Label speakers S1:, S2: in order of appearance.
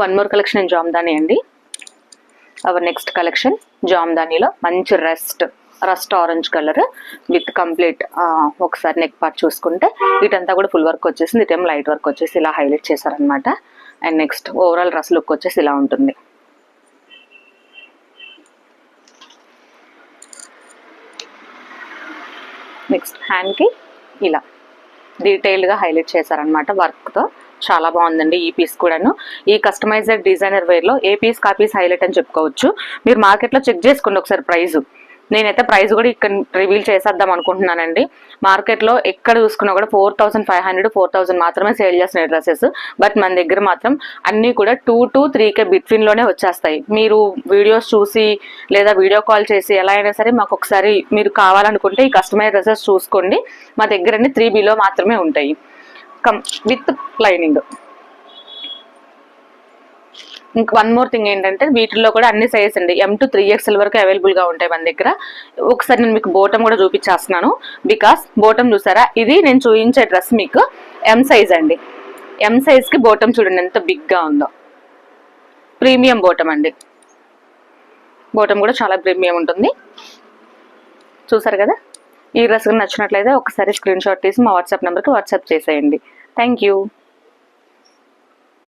S1: One more collection in Jamdani అండి. Our next collection జామ్దానిలో మంచి rust orange colour with complete ఒకసారి neck part చూసుకుంటే ఇటంతా కూడా ఫుల్ వర్క్ వచ్చేసింది, ఇటేం లైట్ వర్క్ వచ్చేసి ఇలా హైలైట్ చేశారనమాట. And next overall dress look వచ్చేసి ఇలా ఉంటుంది. నెక్స్ట్ హ్యాండ్కి ఇలా డీటెయిల్డ్గా హైలైట్ చేశారనమాట వర్క్తో. చాలా బాగుందండి ఈ పీస్ కూడాను. ఈ కస్టమైజ్డ్ డిజైనర్ వేర్లో ఏ పీస్ కా పీస్ హైలైట్ అని చెప్పుకోవచ్చు. మీరు మార్కెట్లో చెక్ చేసుకోండి ఒకసారి ప్రైస్. నేనైతే ప్రైస్ కూడా ఇక్కడ రివీల్ చేసేద్దాం అనుకుంటున్నానండి. మార్కెట్లో ఎక్కడ చూసుకున్నా కూడా 4500 4000 మాత్రమే సేల్ చేస్తున్నాయి డ్రెస్సెస్. బట్ మన దగ్గర మాత్రం అన్నీ కూడా 2 to 3K బిట్వీన్లోనే వచ్చేస్తాయి. మీరు వీడియోస్ చూసి లేదా వీడియో కాల్ చేసి ఎలా అయినా సరే మాకు ఒకసారి మీరు కావాలనుకుంటే ఈ కస్టమైజ్ డ్రెస్సెస్ చూసుకోండి. మా దగ్గర అన్ని 3Bలో మాత్రమే ఉంటాయి విత్ లైనింగ్. ఇంకా వన్ మోర్ థింగ్ ఏంటంటే వీటిల్లో కూడా అన్ని సైజ్ అండి M to 3XL వరకు అవైలబుల్గా ఉంటాయి మన దగ్గర. ఒకసారి నేను మీకు బోటం కూడా చూపించేస్తున్నాను. బికాస్ బోటం చూసారా, ఇది నేను చూపించే డ్రెస్ మీకు M సైజ్ అండి. M సైజ్కి బోటం చూడండి ఎంత బిగ్గా ఉందో. ప్రీమియం బోటం అండి. బోటం కూడా చాలా ప్రీమియం ఉంటుంది. చూసారు కదా. ఈ డ్రెస్ నచ్చినట్లయితే ఒకసారి స్క్రీన్ షాట్ తీసి మా వాట్సాప్ నెంబర్కి వాట్సాప్ చేసేయండి. Thank you.